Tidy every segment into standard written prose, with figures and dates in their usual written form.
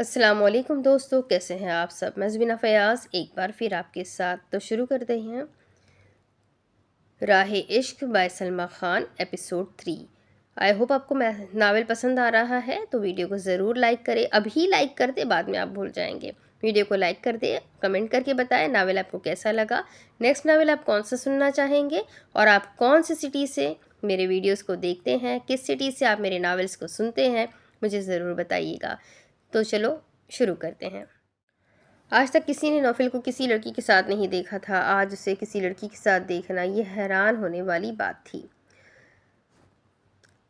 السلام علیکم دوستو، کیسے ہیں آپ سب؟ میں زبینہ فیاض ایک بار پھر آپ کے ساتھ تو شروع کرتے ہیں راہ عشق by Salma Khan episode 3۔ I hope آپ کو ناول پسند آ رہا ہے تو ویڈیو کو ضرور لائک کریں، ابھی لائک کر دیں، بعد میں آپ بھول جائیں گے۔ ویڈیو کو لائک کر دیں، کمنٹ کر کے بتائیں ناول آپ کو کیسا لگا، نیکسٹ ناول آپ کون سا سننا چاہیں گے، اور آپ کون سی سٹی سے میرے ویڈیوز کو دیکھتے ہیں، کس سٹی سے آپ میرے ناولز کو سنتے ہیں، مجھے ضرور بتائیے گا۔ تو چلو شروع کرتے ہیں۔ آج تک کسی نے نوفل کو کسی لڑکی کے ساتھ نہیں دیکھا تھا، آج اسے کسی لڑکی کے ساتھ دیکھنا یہ حیران ہونے والی بات تھی۔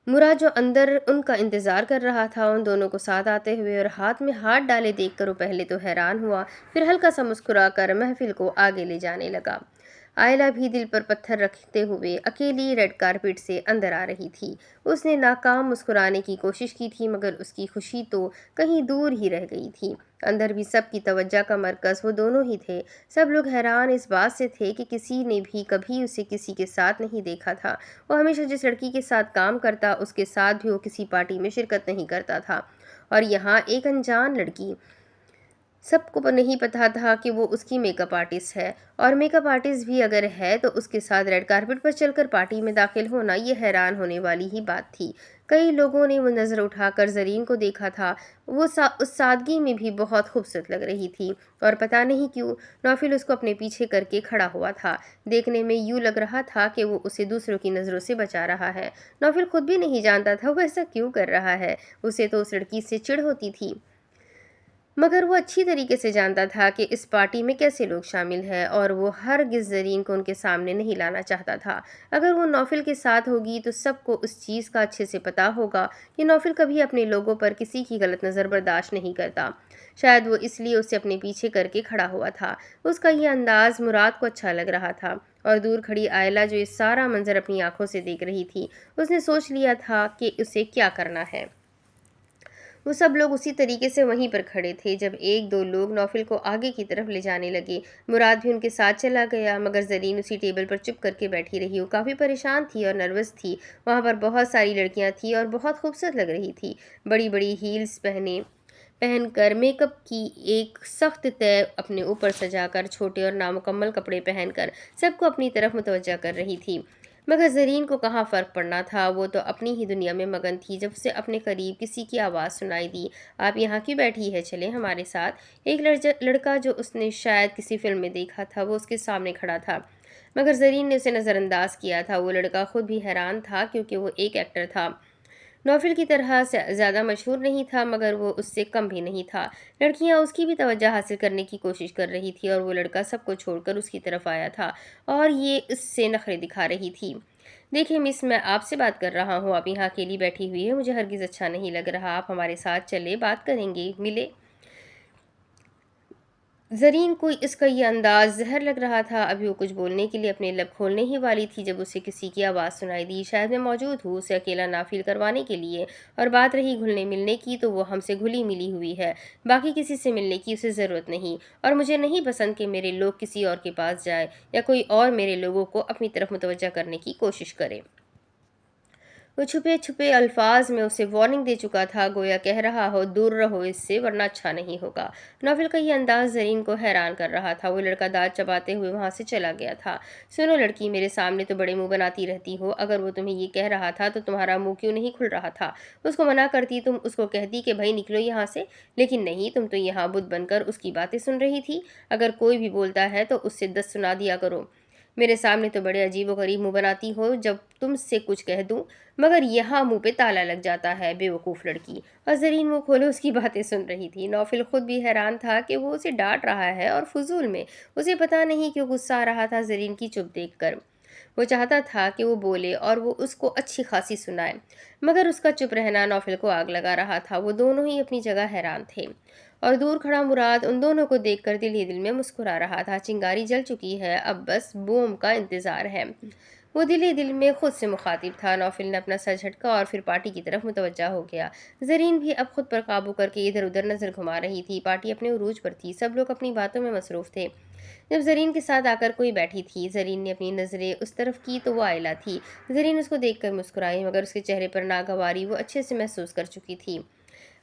مراد جو اندر ان کا انتظار کر رہا تھا، ان دونوں کو ساتھ آتے ہوئے اور ہاتھ میں ہاتھ ڈالے دیکھ کر وہ پہلے تو حیران ہوا، پھر ہلکا سا مسکرا کر محفل کو آگے لے جانے لگا۔ آئلہ بھی دل پر پتھر رکھتے ہوئے اکیلی ریڈ کارپٹ سے اندر آ رہی تھی۔ اس نے ناکام مسکرانے کی کوشش کی تھی، مگر اس کی خوشی تو کہیں دور ہی رہ گئی تھی۔ اندر بھی سب کی توجہ کا مرکز وہ دونوں ہی تھے۔ سب لوگ حیران اس بات سے تھے کہ کسی نے بھی کبھی اسے کسی کے ساتھ نہیں دیکھا تھا۔ وہ ہمیشہ جس لڑکی کے ساتھ کام کرتا، اس کے ساتھ بھی وہ کسی پارٹی میں شرکت نہیں کرتا تھا، اور یہاں ایک انجان لڑکی۔ سب کو نہیں پتا تھا کہ وہ اس کی میک اپ آرٹسٹ ہے، اور میک اپ آرٹسٹ بھی اگر ہے تو اس کے ساتھ ریڈ کارپٹ پر چل کر پارٹی میں داخل ہونا یہ حیران ہونے والی ہی بات تھی۔ کئی لوگوں نے وہ نظر اٹھا کر زرین کو دیکھا تھا، وہ اس سادگی میں بھی بہت خوبصورت لگ رہی تھی، اور پتہ نہیں کیوں نوفل اس کو اپنے پیچھے کر کے کھڑا ہوا تھا۔ دیکھنے میں یوں لگ رہا تھا کہ وہ اسے دوسروں کی نظروں سے بچا رہا ہے۔ نوفل خود بھی نہیں جانتا تھا وہ ایسا کیوں کر رہا ہے، اسے تو اس لڑکی سے چڑ ہوتی تھی، مگر وہ اچھی طریقے سے جانتا تھا کہ اس پارٹی میں کیسے لوگ شامل ہیں، اور وہ ہرگز زرین کو ان کے سامنے نہیں لانا چاہتا تھا۔ اگر وہ نوفل کے ساتھ ہوگی تو سب کو اس چیز کا اچھے سے پتا ہوگا کہ نوفل کبھی اپنے لوگوں پر کسی کی غلط نظر برداشت نہیں کرتا۔ شاید وہ اس لیے اسے اپنے پیچھے کر کے کھڑا ہوا تھا۔ اس کا یہ انداز مراد کو اچھا لگ رہا تھا، اور دور کھڑی آئلہ جو یہ سارا منظر اپنی آنکھوں سے دیکھ رہی تھی، اس نے سوچ لیا تھا کہ اسے کیا کرنا ہے۔ وہ سب لوگ اسی طریقے سے وہیں پر کھڑے تھے جب ایک دو لوگ نوفل کو آگے کی طرف لے جانے لگے۔ مراد بھی ان کے ساتھ چلا گیا، مگر زرین اسی ٹیبل پر چپ کر کے بیٹھی رہی۔ وہ کافی پریشان تھی اور نروس تھی۔ وہاں پر بہت ساری لڑکیاں تھیں اور بہت خوبصورت لگ رہی تھی، بڑی بڑی ہیلز پہن کر، میک اپ کی ایک سخت طے اپنے اوپر سجا کر، چھوٹے اور نامکمل کپڑے پہن کر سب کو اپنی طرف متوجہ کر رہی تھی۔ مگر زرین کو کہاں فرق پڑنا تھا، وہ تو اپنی ہی دنیا میں مگن تھی۔ جب اسے اپنے قریب کسی کی آواز سنائی دی، آپ یہاں کیوں بیٹھی ہے، چلیں ہمارے ساتھ۔ ایک لڑکا جو اس نے شاید کسی فلم میں دیکھا تھا، وہ اس کے سامنے کھڑا تھا، مگر زرین نے اسے نظر انداز کیا تھا۔ وہ لڑکا خود بھی حیران تھا کیونکہ وہ ایک ایکٹر تھا، نوفل کی طرح زیادہ مشہور نہیں تھا، مگر وہ اس سے کم بھی نہیں تھا۔ لڑکیاں اس کی بھی توجہ حاصل کرنے کی کوشش کر رہی تھی، اور وہ لڑکا سب کو چھوڑ کر اس کی طرف آیا تھا اور یہ اس سے نخرے دکھا رہی تھی۔ دیکھیں مس، میں آپ سے بات کر رہا ہوں، آپ یہاں اکیلی بیٹھی ہوئی ہیں، مجھے ہرگز اچھا نہیں لگ رہا، آپ ہمارے ساتھ چلیں، بات کریں گے، ملے۔ زرین کو اس کا یہ انداز زہر لگ رہا تھا۔ ابھی وہ کچھ بولنے کے لیے اپنے لب کھولنے ہی والی تھی جب اسے کسی کی آواز سنائی دی، شاید میں موجود ہوں اسے اکیلا نہ فیل کروانے کے لیے، اور بات رہی گھلنے ملنے کی تو وہ ہم سے گھلی ملی ہوئی ہے، باقی کسی سے ملنے کی اسے ضرورت نہیں، اور مجھے نہیں پسند کہ میرے لوگ کسی اور کے پاس جائے یا کوئی اور میرے لوگوں کو اپنی طرف متوجہ کرنے کی کوشش کرے۔ وہ چھپے چھپے الفاظ میں اسے وارننگ دے چکا تھا، گویا کہہ رہا ہو دور رہو اس سے ورنہ اچھا نہیں ہوگا۔ نوفل کا یہ انداز زرین کو حیران کر رہا تھا۔ وہ لڑکا دانت چباتے ہوئے وہاں سے چلا گیا تھا۔ سنو لڑکی، میرے سامنے تو بڑے منہ بناتی رہتی ہو، اگر وہ تمہیں یہ کہہ رہا تھا تو تمہارا منہ کیوں نہیں کھل رہا تھا؟ اس کو منع کرتی، تم اس کو کہتی کہ بھائی نکلو یہاں سے، لیکن نہیں، تم تو یہاں بت بن کر اس کی باتیں سن رہی تھی۔ اگر کوئی بھی بولتا ہے تو اس سے 10 سنا دیا کرو، میرے سامنے تو بڑے عجیب و غریب منہ بناتی ہو جب تم سے کچھ کہہ دوں، مگر یہاں منہ پہ تالا لگ جاتا ہے، بے وقوف لڑکی۔ اور زرین منہ کھولے اس کی باتیں سن رہی تھی۔ نوفل خود بھی حیران تھا کہ وہ اسے ڈانٹ رہا ہے اور فضول میں، اسے پتہ نہیں کیوں غصہ آ رہا تھا زرین کی چپ دیکھ کر۔ وہ چاہتا تھا کہ وہ بولے اور وہ اس کو اچھی خاصی سنائے، مگر اس کا چپ رہنا نوفل کو آگ لگا رہا تھا۔ وہ دونوں ہی اپنی جگہ حیران تھے، اور دور کھڑا مراد ان دونوں کو دیکھ کر دل ہی دل میں مسکرا رہا تھا۔ چنگاری جل چکی ہے، اب بس بوم کا انتظار ہے، وہ دل ہی دل میں خود سے مخاطب تھا۔ نوفل نے اپنا سر جھٹکا اور پھر پارٹی کی طرف متوجہ ہو گیا۔ زرین بھی اب خود پر قابو کر کے ادھر ادھر نظر گھما رہی تھی۔ پارٹی اپنے عروج پر تھی، سب لوگ اپنی باتوں میں مصروف تھے۔ جب زرین کے ساتھ آ کر کوئی بیٹھی تھی، زرین نے اپنی نظریں اس طرف کی تو وہ آئلہ تھی۔ زرین اس کو دیکھ کر مسکرائی، مگر اس کے چہرے پر ناگواری وہ اچھے سے محسوس کر چکی تھی۔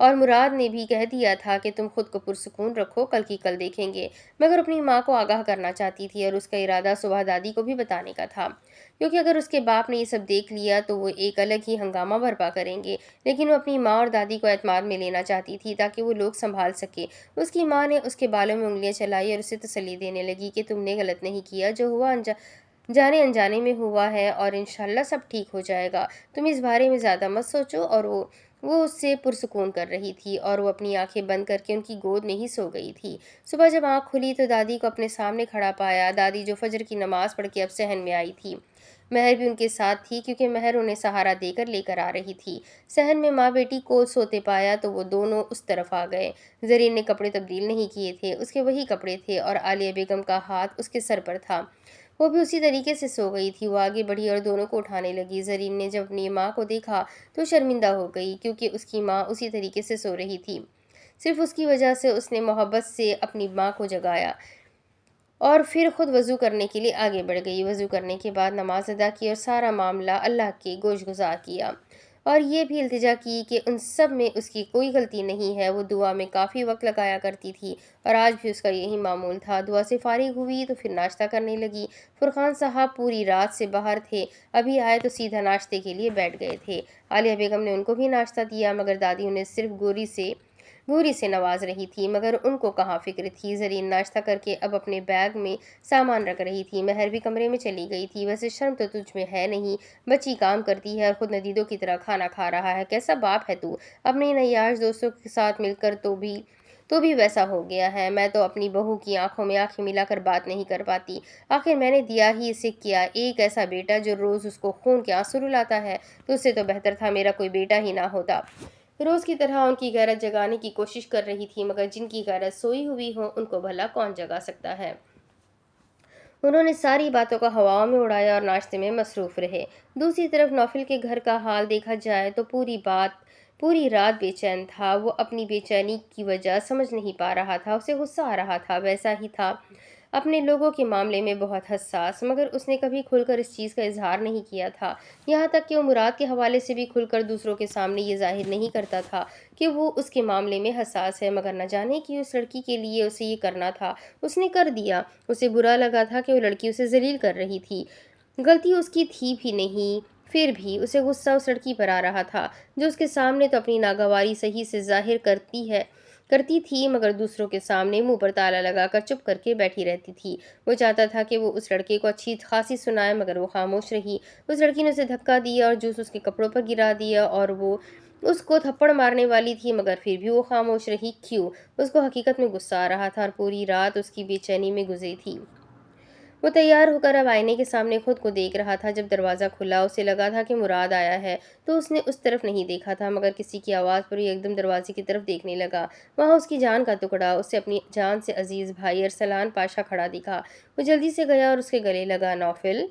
اور مراد نے بھی کہہ دیا تھا کہ تم خود کو پرسکون رکھو، کل کی کل دیکھیں گے، مگر اپنی ماں کو آگاہ کرنا چاہتی تھی اور اس کا ارادہ صبح دادی کو بھی بتانے کا تھا، کیونکہ اگر اس کے باپ نے یہ سب دیکھ لیا تو وہ ایک الگ ہی ہنگامہ برپا کریں گے۔ لیکن وہ اپنی ماں اور دادی کو اعتماد میں لینا چاہتی تھی تاکہ وہ لوگ سنبھال سکے۔ اس کی ماں نے اس کے بالوں میں انگلیاں چلائی اور اسے تسلی دینے لگی کہ تم نے غلط نہیں کیا، جو ہوا جانے انجانے میں ہوا ہے اور انشاءاللہ سب ٹھیک ہو جائے گا، تم اس بارے میں زیادہ مت سوچو۔ اور وہ اس سے پرسکون کر رہی تھی اور وہ اپنی آنکھیں بند کر کے ان کی گود میں ہی سو گئی تھی۔ صبح جب آنکھ کھلی تو دادی کو اپنے سامنے کھڑا پایا، دادی جو فجر کی نماز پڑھ کے اب صحن میں آئی تھی۔ مہر بھی ان کے ساتھ تھی کیونکہ مہر انہیں سہارا دے کر لے کر آ رہی تھی۔ صحن میں ماں بیٹی کو سوتے پایا تو وہ دونوں اس طرف آ گئے۔ زرین نے کپڑے تبدیل نہیں کیے تھے، اس کے وہی کپڑے تھے اور عالیہ بیگم کا ہاتھ اس کے سر پر تھا، وہ بھی اسی طریقے سے سو گئی تھی۔ وہ آگے بڑھی اور دونوں کو اٹھانے لگی۔ زرین نے جب اپنی ماں کو دیکھا تو شرمندہ ہو گئی کیونکہ اس کی ماں اسی طریقے سے سو رہی تھی، صرف اس کی وجہ سے اس نے محبت سے اپنی ماں کو جگایا اور پھر خود وضو کرنے کے لیے آگے بڑھ گئی۔ وضو کرنے کے بعد نماز ادا کی اور سارا معاملہ اللہ کے گوش گزار کیا اور یہ بھی التجا کی کہ ان سب میں اس کی کوئی غلطی نہیں ہے۔ وہ دعا میں کافی وقت لگایا کرتی تھی اور آج بھی اس کا یہی معمول تھا۔ دعا سے فارغ ہوئی تو پھر ناشتہ کرنے لگی۔ فرقان صاحب پوری رات سے باہر تھے، ابھی آئے تو سیدھا ناشتے کے لیے بیٹھ گئے تھے۔ عالیہ بیگم نے ان کو بھی ناشتہ دیا مگر دادی انہیں صرف گوری سے نواز رہی تھی، مگر ان کو کہاں فکر تھی۔ زرین ناشتہ کر کے اب اپنے بیگ میں سامان رکھ رہی تھی، مہر بھی کمرے میں چلی گئی تھی۔ ویسے شرم تو تجھ میں ہے نہیں، بچی کام کرتی ہے اور خود ندیدوں کی طرح کھانا کھا رہا ہے، کیسا باپ ہے تو، اپنے نعیاش دوستوں کے ساتھ مل کر تو بھی ویسا ہو گیا ہے۔ میں تو اپنی بہو کی آنکھوں میں آنکھیں ملا کر بات نہیں کر پاتی، آخر میں نے دیا ہی اسے کیا، ایک ایسا بیٹا جو روز اس کو خون کے آنسو رلاتا ہے، تو اس سے تو بہتر تھا میرا کوئی بیٹا ہی نہ ہوتا۔ روز کی طرح ان کی غیرت جگانے کی کوشش کر رہی تھی، مگر جن کی غیرت سوئی ہوئی ہو ان کو بھلا کون جگا سکتا ہے۔ انہوں نے ساری باتوں کا ہواؤں میں اڑایا اور ناشتے میں مصروف رہے۔ دوسری طرف نوفل کے گھر کا حال دیکھا جائے تو پوری رات بے چین تھا۔ وہ اپنی بے چینی کی وجہ سمجھ نہیں پا رہا تھا، اسے غصہ آ رہا تھا، ویسا ہی تھا، اپنے لوگوں کے معاملے میں بہت حساس، مگر اس نے کبھی کھل کر اس چیز کا اظہار نہیں کیا تھا، یہاں تک کہ وہ مراد کے حوالے سے بھی کھل کر دوسروں کے سامنے یہ ظاہر نہیں کرتا تھا کہ وہ اس کے معاملے میں حساس ہے، مگر نہ جانے کہ اس لڑکی کے لیے اسے یہ کرنا تھا، اس نے کر دیا۔ اسے برا لگا تھا کہ وہ لڑکی اسے ذلیل کر رہی تھی، غلطی اس کی تھی بھی نہیں، پھر بھی اسے غصہ اس لڑکی پر آ رہا تھا جو اس کے سامنے تو اپنی ناگواری صحیح سے ظاہر کرتی تھی مگر دوسروں کے سامنے منہ پر تالا لگا کر چپ کر کے بیٹھی رہتی تھی۔ وہ چاہتا تھا کہ وہ اس لڑکے کو اچھی خاصی سنائے مگر وہ خاموش رہی۔ اس لڑکی نے اسے دھکا دیا اور جوس اس کے کپڑوں پر گرا دیا اور وہ اس کو تھپڑ مارنے والی تھی مگر پھر بھی وہ خاموش رہی۔ کیوں؟ اس کو حقیقت میں غصہ آ رہا تھا اور پوری رات اس کی بے چینی میں گزری تھی۔ وہ تیار ہو کر اب آئینے کے سامنے خود کو دیکھ رہا تھا، جب دروازہ کھلا اسے لگا تھا کہ مراد آیا ہے تو اس نے اس طرف نہیں دیکھا تھا، مگر کسی کی آواز پر ایک دم دروازے کی طرف دیکھنے لگا۔ وہاں اس کی جان کا ٹکڑا، اسے اپنی جان سے عزیز بھائی ارسلان پاشا کھڑا دکھا۔ وہ جلدی سے گیا اور اس کے گلے لگا۔ نوفل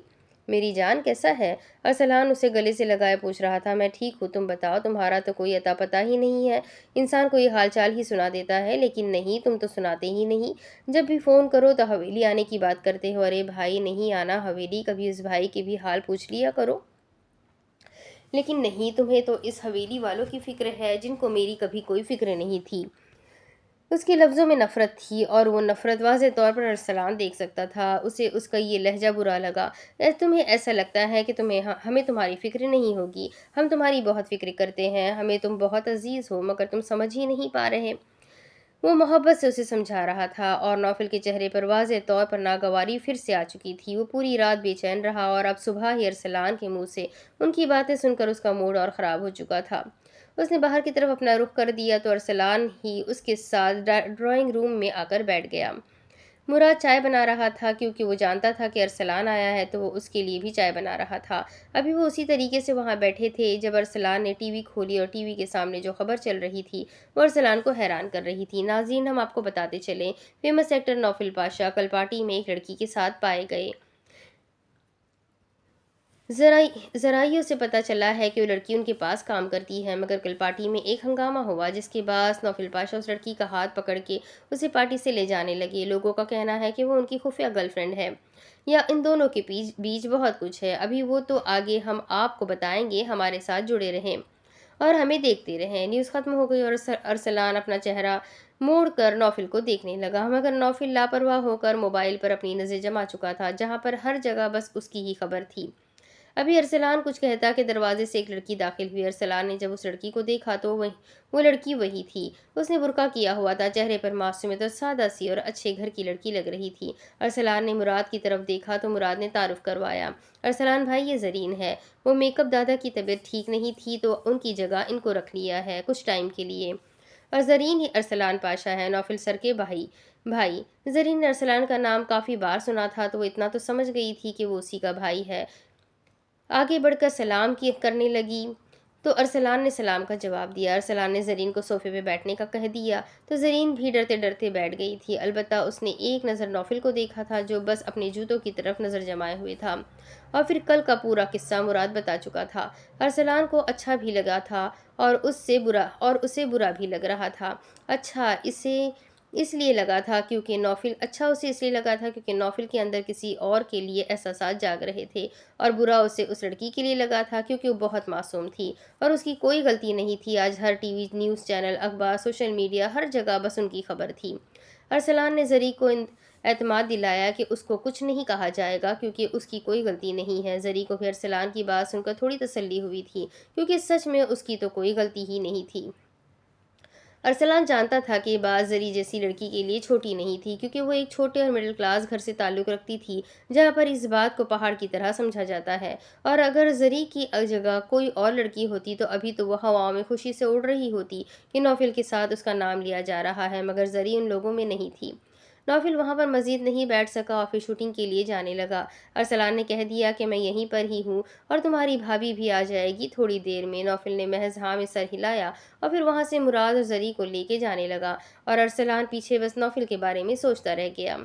میری جان کیسا ہے؟ ارسلان اسے گلے سے لگائے پوچھ رہا تھا۔ میں ٹھیک ہوں، تم بتاؤ، تمہارا تو کوئی اتا پتہ ہی نہیں ہے، انسان کو یہ حال چال ہی سنا دیتا ہے، لیکن نہیں، تم تو سناتے ہی نہیں، جب بھی فون کرو تو حویلی آنے کی بات کرتے ہو۔ ارے بھائی نہیں آنا حویلی، کبھی اس بھائی کے بھی حال پوچھ لیا کرو۔ لیکن نہیں، تمہیں تو اس حویلی والوں کی فکر ہے جن کو میری کبھی کوئی فکر نہیں تھی۔ اس کے لفظوں میں نفرت تھی اور وہ نفرت واضح طور پر ارسلان دیکھ سکتا تھا۔ اسے اس کا یہ لہجہ برا لگا۔ تمہیں ایسا لگتا ہے کہ ہمیں تمہاری فکر نہیں ہوگی، ہم تمہاری بہت فکر کرتے ہیں، ہمیں تم بہت عزیز ہو، مگر تم سمجھ ہی نہیں پا رہے۔ وہ محبت سے اسے سمجھا رہا تھا اور نوفل کے چہرے پر واضح طور پر ناگواری پھر سے آ چکی تھی۔ وہ پوری رات بے چین رہا اور اب صبح ہی ارسلان کے منہ سے ان کی باتیں سن کر اس کا موڈ اور خراب ہو چکا تھا۔ اس نے باہر کی طرف اپنا رخ کر دیا تو ارسلان ہی اس کے ساتھ ڈرائنگ روم میں آ کر بیٹھ گیا۔ مراد چائے بنا رہا تھا کیونکہ وہ جانتا تھا کہ ارسلان آیا ہے تو وہ اس کے لیے بھی چائے بنا رہا تھا۔ ابھی وہ اسی طریقے سے وہاں بیٹھے تھے جب ارسلان نے ٹی وی کھولی اور ٹی وی کے سامنے جو خبر چل رہی تھی وہ ارسلان کو حیران کر رہی تھی۔ ناظرین، ہم آپ کو بتاتے چلیں، فیمس ایکٹر نوفل پاشا کل پارٹی میں ایک لڑکی کے ساتھ پائے گئے۔ ذرائعوں سے پتہ چلا ہے کہ وہ لڑکی ان کے پاس کام کرتی ہے، مگر کل پارٹی میں ایک ہنگامہ ہوا جس کے باعث نوفل پاشا اس لڑکی کا ہاتھ پکڑ کے اسے پارٹی سے لے جانے لگے۔ لوگوں کا کہنا ہے کہ وہ ان کی خفیہ گرل فرینڈ ہے یا ان دونوں کے بیچ بہت کچھ ہے، ابھی وہ تو آگے ہم آپ کو بتائیں گے، ہمارے ساتھ جڑے رہیں۔ اور ہمیں دیکھتے رہیں۔ نیوز ختم ہو گئی اور ارسلان اپنا چہرہ موڑ کر نوفل کو دیکھنے لگا، مگر نوفل لاپرواہ ہو کر موبائل پر اپنی نظر جما چکا تھا، جہاں پر ہر جگہ بس اس کی ہی خبر تھی۔ ابھی ارسلان کچھ کہتا کہ دروازے سے ایک لڑکی داخل ہوئی۔ ارسلان نے جب اس لڑکی کو دیکھا تو وہ لڑکی وہی تھی۔ اس نے برقع کیا ہوا تھا، چہرے پر معصومیت اور سادہ سی اور اچھے گھر کی لڑکی لگ رہی تھی۔ ارسلان نے مراد کی طرف دیکھا تو مراد نے تعارف کروایا۔ ارسلان بھائی، یہ زرین ہے۔ وہ میک اپ دادا کی طبیعت ٹھیک نہیں تھی تو ان کی جگہ ان کو رکھ لیا ہے کچھ ٹائم کے لیے، اور زرین ہی ارسلان پاشا ہے، نوفل سر کے بھائی۔ زرین نے ارسلان کا نام کافی بار سنا تھا تو وہ اتنا تو سمجھ گئی تھی کہ وہ اسی کا بھائی ہے۔ آگے بڑھ کر سلام کرنے لگی تو ارسلان نے سلام کا جواب دیا۔ ارسلان نے زرین کو صوفے پہ بیٹھنے کا کہہ دیا تو زرین بھی ڈرتے ڈرتے بیٹھ گئی تھی، البتہ اس نے ایک نظر نوفل کو دیکھا تھا جو بس اپنے جوتوں کی طرف نظر جمائے ہوئے تھا، اور پھر کل کا پورا قصہ مراد بتا چکا تھا۔ ارسلان کو اچھا بھی لگا تھا اور اسے برا بھی لگ رہا تھا۔ اچھا اسے اس لیے لگا تھا کیونکہ نوفل کے اندر کسی اور کے لیے احساسات جاگ رہے تھے، اور برا اسے اس لڑکی کے لیے لگا تھا کیونکہ وہ بہت معصوم تھی اور اس کی کوئی غلطی نہیں تھی۔ آج ہر ٹی وی، نیوز چینل، اخبار، سوشل میڈیا، ہر جگہ بس ان کی خبر تھی۔ ارسلان نے زری کو اعتماد دلایا کہ اس کو کچھ نہیں کہا جائے گا کیونکہ اس کی کوئی غلطی نہیں ہے۔ زری کو بھی ارسلان کی بات سن کر تھوڑی تسلی ہوئی تھی کیونکہ سچ میں اس کی تو کوئی غلطی ہی نہیں تھی۔ ارسلان جانتا تھا کہ یہ بات زری جیسی لڑکی کے لیے چھوٹی نہیں تھی کیونکہ وہ ایک چھوٹے اور مڈل کلاس گھر سے تعلق رکھتی تھی جہاں پر اس بات کو پہاڑ کی طرح سمجھا جاتا ہے، اور اگر زری کی جگہ کوئی اور لڑکی ہوتی تو ابھی تو وہ ہواؤں میں خوشی سے اڑ رہی ہوتی کہ نوفل کے ساتھ اس کا نام لیا جا رہا ہے، مگر زری ان لوگوں میں نہیں تھی۔ نوفل وہاں پر مزید نہیں بیٹھ سکا اور پھر شوٹنگ کے لیے جانے لگا۔ ارسلان نے کہہ دیا کہ میں یہیں پر ہی ہوں اور تمہاری بھابھی بھی آ جائے گی تھوڑی دیر میں۔ نوفل نے محض ہاں میں سر ہلایا اور پھر وہاں سے مراد اور زری کو لے کے جانے لگا، اور ارسلان پیچھے بس نوفل کے بارے میں سوچتا رہ گیا۔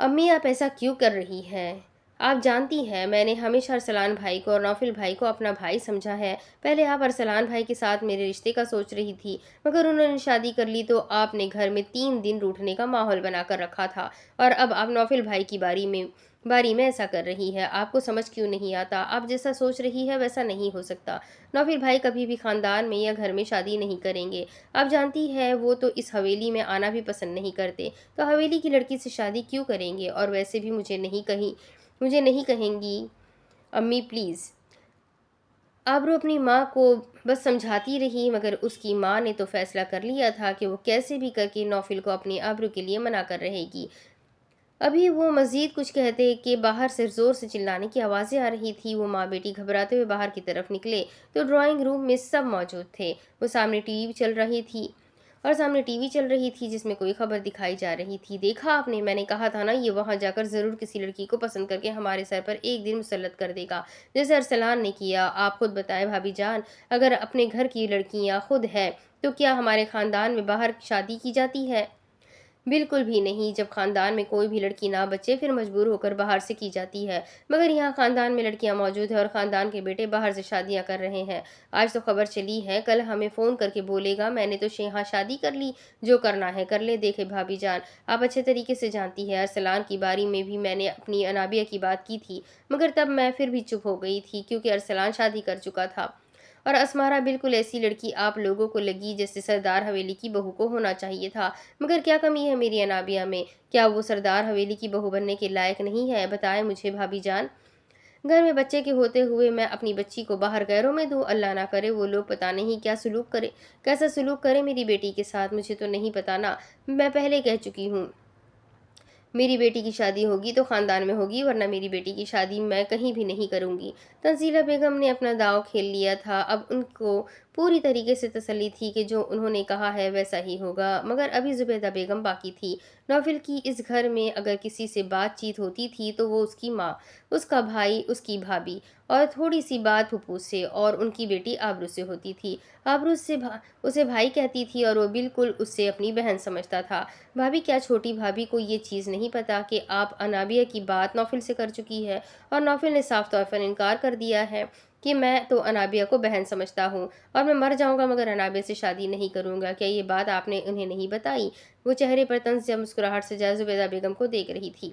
امی، آپ ایسا کیوں کر رہی ہیں؟ آپ جانتی ہیں میں نے ہمیشہ ارسلان بھائی کو اور نوفل بھائی کو اپنا بھائی سمجھا ہے۔ پہلے آپ ارسلان بھائی کے ساتھ میرے رشتے کا سوچ رہی تھی، مگر انہوں نے شادی کر لی تو آپ نے گھر میں 3 دن روٹھنے کا ماحول بنا کر رکھا تھا، اور اب آپ نوفل بھائی کی باری میں ایسا کر رہی ہے۔ آپ کو سمجھ کیوں نہیں آتا؟ آپ جیسا سوچ رہی ہے ویسا نہیں ہو سکتا۔ نوفل بھائی کبھی بھی خاندان میں یا گھر میں شادی نہیں کریں گے۔ آپ جانتی ہیں وہ تو اس حویلی میں آنا بھی پسند نہیں کرتے، تو حویلی کی لڑکی سے شادی کیوں کریں گے؟ اور ویسے بھی مجھے نہیں کہیں گی امی پلیز۔ آبرو اپنی ماں کو بس سمجھاتی رہی، مگر اس کی ماں نے تو فیصلہ کر لیا تھا کہ وہ کیسے بھی کر کے نوفل کو اپنی آبرو کے لیے منع کر رہے گی۔ ابھی وہ مزید کچھ کہتے کہ باہر سے زور سے چلانے کی آوازیں آ رہی تھی۔ وہ ماں بیٹی گھبراتے ہوئے باہر کی طرف نکلے تو ڈرائنگ روم میں سب موجود تھے۔ سامنے ٹی وی چل رہی تھی جس میں کوئی خبر دکھائی جا رہی تھی۔ دیکھا آپ نے، میں نے کہا تھا نا، یہ وہاں جا کر ضرور کسی لڑکی کو پسند کر کے ہمارے سر پر ایک دن مسلط کر دے گا، جیسے ارسلان نے کیا۔ آپ خود بتائیں بھابھی جان، اگر اپنے گھر کی لڑکیاں خود ہے تو کیا ہمارے خاندان میں باہر شادی کی جاتی ہے؟ بالکل بھی نہیں۔ جب خاندان میں کوئی بھی لڑکی نہ بچے پھر مجبور ہو کر باہر سے کی جاتی ہے، مگر یہاں خاندان میں لڑکیاں موجود ہیں اور خاندان کے بیٹے باہر سے شادیاں کر رہے ہیں۔ آج تو خبر چلی ہے، کل ہمیں فون کر کے بولے گا میں نے تو یہاں شادی کر لی، جو کرنا ہے کر لے۔ دیکھے بھابھی جان، آپ اچھے طریقے سے جانتی ہیں ارسلان کی باری میں بھی میں نے اپنی انابیہ کی بات کی تھی، مگر تب میں پھر بھی چپ ہو گئی تھی کیونکہ ارسلان شادی کر چکا تھا، اور اسمارا بالکل ایسی لڑکی آپ لوگوں کو لگی جیسے سردار حویلی کی بہو کو ہونا چاہیے تھا۔ مگر کیا کمی ہے میری انابیہ میں؟ کیا وہ سردار حویلی کی بہو بننے کے لائق نہیں ہے؟ بتائیں مجھے بھابھی جان۔ گھر میں بچے کے ہوتے ہوئے میں اپنی بچی کو باہر غیروں میں دوں؟ اللہ نہ کرے وہ لوگ پتہ نہیں کیسا سلوک کرے میری بیٹی کے ساتھ، مجھے تو نہیں پتہ نا۔ میں پہلے کہہ چکی ہوں، میری بیٹی کی شادی ہوگی تو خاندان میں ہوگی، ورنہ میری بیٹی کی شادی میں کہیں بھی نہیں کروں گی۔ تنزیلہ بیگم نے اپنا داؤ کھیل لیا تھا، اب ان کو پوری طریقے سے تسلی تھی کہ جو انہوں نے کہا ہے ویسا ہی ہوگا، مگر ابھی زبیدہ بیگم باقی تھی۔ نوفل کی اس گھر میں اگر کسی سے بات چیت ہوتی تھی تو وہ اس کی ماں، اس کا بھائی، اس کی بھابھی، اور تھوڑی سی بات پھوپھو سے اور ان کی بیٹی آبرو سے ہوتی تھی۔ آبرو اسے بھائی کہتی تھی اور وہ بالکل اسے اپنی بہن سمجھتا تھا۔ بھابھی، کیا چھوٹی بھابھی کو یہ چیز نہیں پتا کہ آپ انابیہ کی بات نوفل سے کر چکی ہے؟ اور نوفل نے صاف طور پر انکار کر دیا ہے کہ میں تو انابیہ کو بہن سمجھتا ہوں اور میں مر جاؤں گا مگر انابیہ سے شادی نہیں کروں گا۔ کیا یہ بات آپ نے انہیں نہیں بتائی؟ وہ چہرے پر طنز یا مسکراہٹ سے زبیدہ بیگم کو دیکھ رہی تھی۔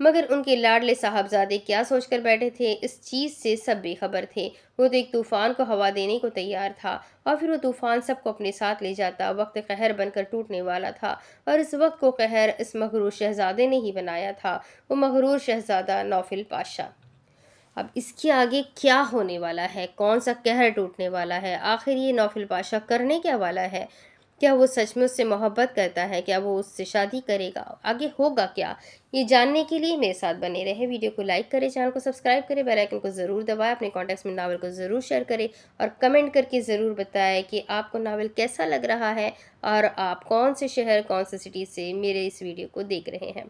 مگر ان کے لاڈلے صاحبزادے کیا سوچ کر بیٹھے تھے، اس چیز سے سب بے خبر تھے۔ وہ تو ایک طوفان کو ہوا دینے کو تیار تھا، اور پھر وہ طوفان سب کو اپنے ساتھ لے جاتا، وقت قہر بن کر ٹوٹنے والا تھا، اور اس وقت کو قہر اس مغرور شہزادے نے ہی بنایا تھا، وہ مغرور شہزادہ نوفل پاشا۔ اب اس کے آگے کیا ہونے والا ہے، کون سا قہر ٹوٹنے والا ہے، آخر یہ نوفل پاشا کرنے کیا والا ہے؟ کیا وہ سچ میں اس سے محبت کرتا ہے؟ کیا وہ اس سے شادی کرے گا؟ آگے ہوگا کیا؟ یہ جاننے کے لیے میرے ساتھ بنے رہے۔ ویڈیو کو لائک کریں، چینل کو سبسکرائب کریں، بیل آئیکن کو ضرور دبائیں، اپنے کانٹیکٹس میں ناول کو ضرور شیئر کریں، اور کمنٹ کر کے ضرور بتائیں کہ آپ کو ناول کیسا لگ رہا ہے، اور آپ کون سے شہر، کون سے سٹی سے میرے اس ویڈیو کو دیکھ رہے ہیں۔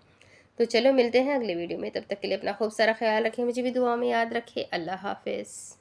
تو چلو ملتے ہیں اگلے ویڈیو میں، تب تک کے لیے اپنا خوب سارا خیال رکھیں، مجھے بھی دعا میں یاد رکھیں۔ اللہ حافظ۔